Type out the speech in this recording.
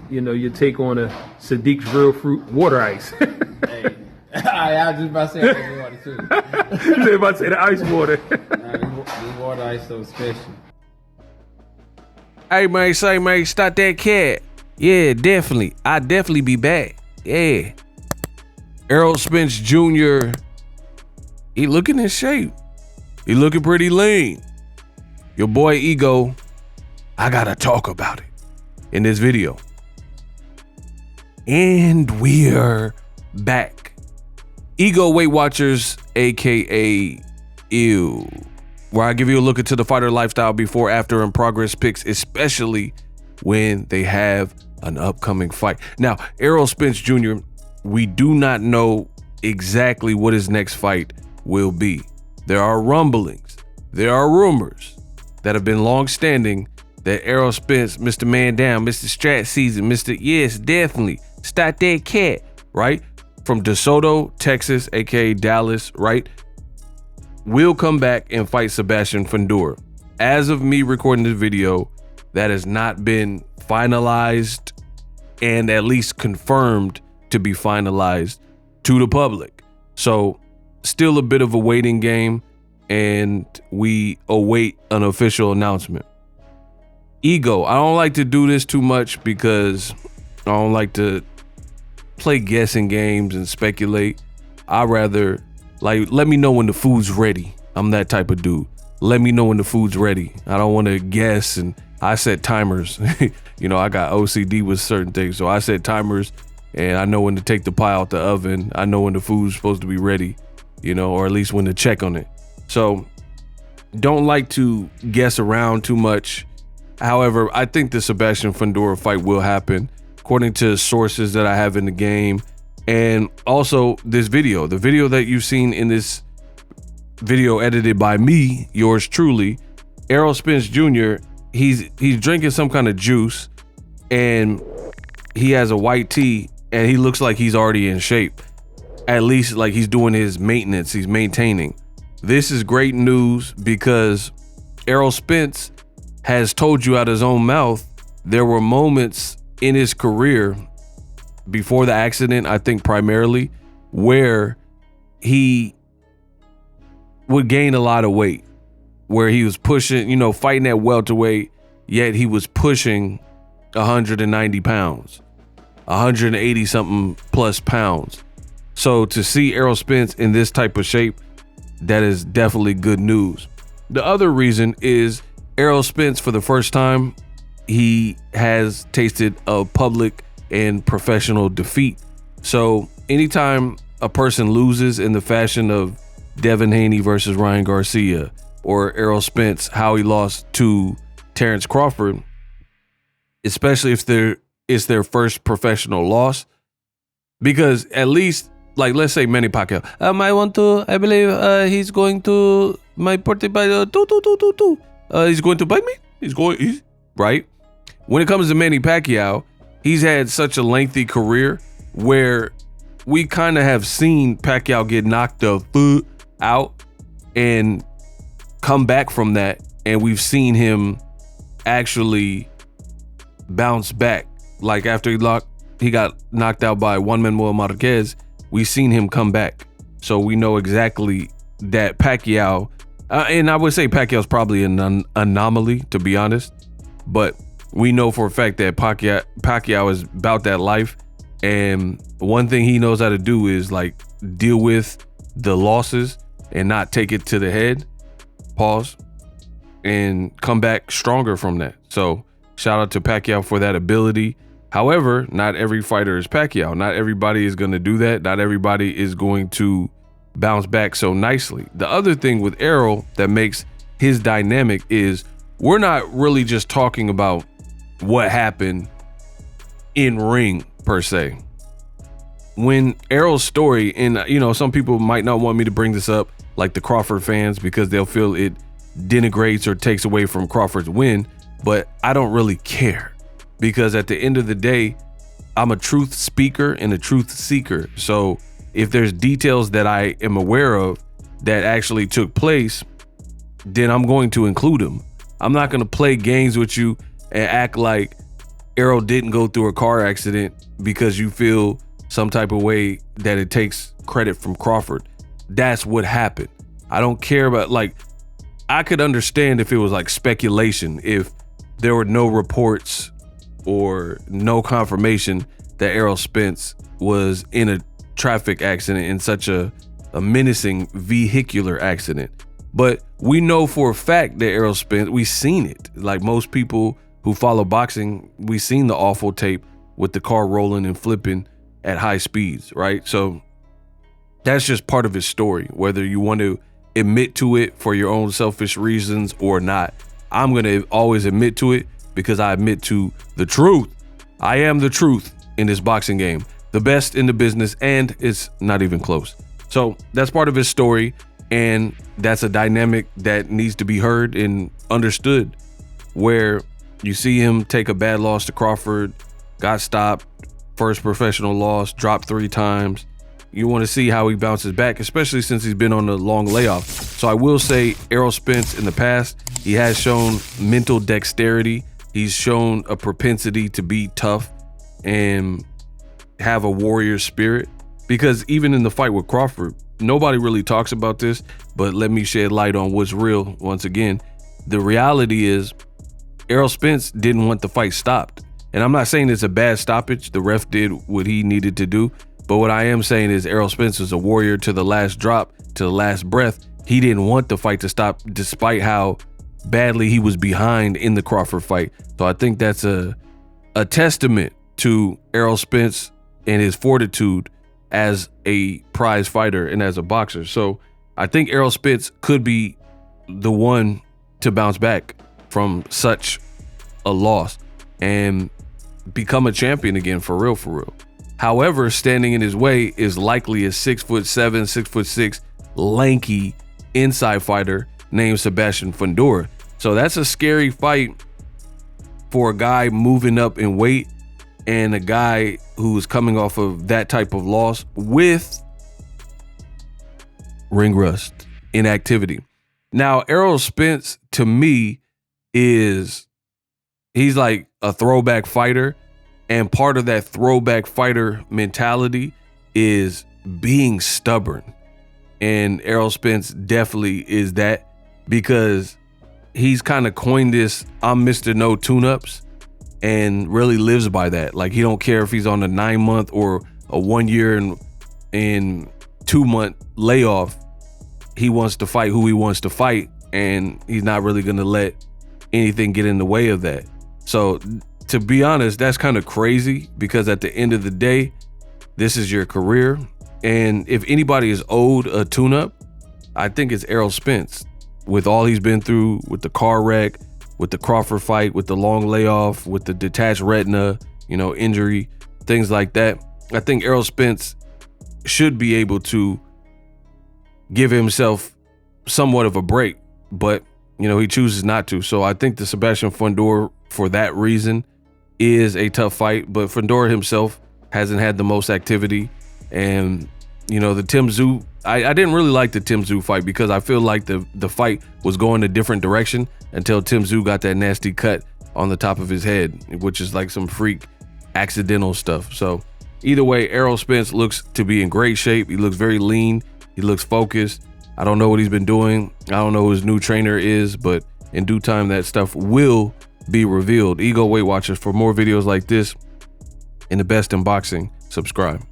your take on a Sadiq's Real Fruit water ice. Hey, I was just about to say ice water too. You about to say the ice water. This water ice so special. Hey man, stop that cat. Yeah, definitely. I definitely be back. Yeah. Errol Spence Jr. He looking in shape. He looking pretty lean. Your boy Ego, I gotta talk about it in this video. And we're back. Ego Weight Watchers, aka EW, where I give you a look into the fighter lifestyle before, after, and progress picks, especially when they have an upcoming fight. Now, Errol Spence Jr., we do not know exactly what his next fight will be. There are rumblings, there are rumors that have been long-standing that Errol Spence, Mr. Man Down, Mr. Strat Season, Mr. Yes, definitely, stop that cat, right? From DeSoto, Texas, aka Dallas, right? Will come back and fight Sebastian Fundora. As of me recording this video, that has not been finalized and at least confirmed to be finalized to the public. So still a bit of a waiting game, and we await an official announcement. Ego, I don't like to do this too much because I don't like to play guessing games and speculate. I'd rather, like, let me know when the food's ready. I'm that type of dude. Let me know when the food's ready. I don't want to guess, and I set timers. I got OCD with certain things, so I set timers, and I know when to take the pie out the oven. I know when the food's supposed to be ready, or at least when to check on it. So don't like to guess around too much. However, I think the Sebastian Fundora fight will happen, according to sources that I have in the game. And also this video, the video that you've seen in this video edited by me, yours truly, Errol Spence Jr., he's drinking some kind of juice, and he has a white tee, and he looks like he's already in shape. At least like he's doing his maintenance, he's maintaining. This is great news because Errol Spence has told you out his own mouth there were moments in his career before the accident, I think primarily, where he would gain a lot of weight, where he was pushing, fighting at welterweight, yet he was pushing 190 pounds, 180 something plus pounds. So to see Errol Spence in this type of shape, that is definitely good news. The other reason is Errol Spence, for the first time, he has tasted a public and professional defeat. So anytime a person loses in the fashion of Devin Haney versus Ryan Garcia, or Errol Spence, how he lost to Terrence Crawford, especially if it's their first professional loss, because at least, like, let's say Manny Pacquiao, I believe he's going to my party by he's going to bite me. Right? When it comes to Manny Pacquiao, he's had such a lengthy career where we kind of have seen Pacquiao get knocked the foot out and come back from that, and we've seen him actually bounce back. Like after he got knocked out by Juan Manuel Marquez, we've seen him come back. So we know exactly that Pacquiao, and I would say Pacquiao's probably an anomaly, to be honest, but we know for a fact that Pacquiao is about that life, and one thing he knows how to do is like deal with the losses and not take it to the head, pause, and come back stronger from that. So shout out to Pacquiao for that ability. However, not every fighter is Pacquiao. Not everybody is going to do that. Not everybody is going to bounce back so nicely. The other thing with Errol that makes his dynamic is we're not really just talking about what happened in ring per se. When Errol's story, and some people might not want me to bring this up, like the Crawford fans, because they'll feel it denigrates or takes away from Crawford's win, but I don't really care, because at the end of the day, I'm a truth speaker and a truth seeker. So if there's details that I am aware of that actually took place, then I'm going to include them. I'm not going to play games with you and act like Errol didn't go through a car accident because you feel some type of way that it takes credit from Crawford. That's what happened. I don't care about, like, I could understand if it was like speculation, if there were no reports or no confirmation that Errol Spence was in a traffic accident, in such a menacing vehicular accident. But we know for a fact that Errol Spence, we've seen it. Like most people who follow boxing, we've seen the awful tape with the car rolling and flipping at high speeds, right? So that's just part of his story, whether you want to admit to it for your own selfish reasons or not. I'm going to always admit to it because I admit to the truth. I am the truth in this boxing game, the best in the business, and it's not even close. So that's part of his story, and that's a dynamic that needs to be heard and understood, where you see him take a bad loss to Crawford, got stopped, first professional loss, dropped 3 times. You want to see how he bounces back, especially since he's been on a long layoff. So I will say Errol Spence in the past, he has shown mental dexterity. He's shown a propensity to be tough and have a warrior spirit, because even in the fight with Crawford, nobody really talks about this, but let me shed light on what's real once again. The reality is Errol Spence didn't want the fight stopped. And I'm not saying it's a bad stoppage. The ref did what he needed to do. But what I am saying is Errol Spence was a warrior to the last drop, to the last breath. He didn't want the fight to stop despite how badly he was behind in the Crawford fight. So I think that's a testament to Errol Spence and his fortitude as a prize fighter and as a boxer. So I think Errol Spence could be the one to bounce back from such a loss and become a champion again, for real, for real. However, standing in his way is likely a 6'7", 6'6", lanky inside fighter named Sebastian Fundora. So that's a scary fight for a guy moving up in weight and a guy who is coming off of that type of loss with ring rust, inactivity. Now, Errol Spence, to me, he's like a throwback fighter. And part of that throwback fighter mentality is being stubborn. And Errol Spence definitely is that, because he's kind of coined this "I'm Mr. No Tune-Ups" and really lives by that. Like, he don't care if he's on a 9-month or a 1 year and 2-month layoff. He wants to fight who he wants to fight, and he's not really going to let anything get in the way of that. So to be honest, that's kind of crazy, because at the end of the day, this is your career. And if anybody is owed a tune-up, I think it's Errol Spence. With all he's been through, with the car wreck, with the Crawford fight, with the long layoff, with the detached retina, injury, things like that. I think Errol Spence should be able to give himself somewhat of a break, but he chooses not to. So I think the Sebastian Fundora, for that reason, is a tough fight, but Fundora himself hasn't had the most activity. And the Tim Tszyu, I didn't really like the Tim Tszyu fight, because I feel like the fight was going a different direction until Tim Tszyu got that nasty cut on the top of his head, which is like some freak accidental stuff. So either way, Errol Spence looks to be in great shape. He looks very lean. He looks focused. I don't know what he's been doing. I don't know who his new trainer is, but in due time, that stuff will be revealed. Ego Weight Watchers, for more videos like this and the best in boxing, subscribe.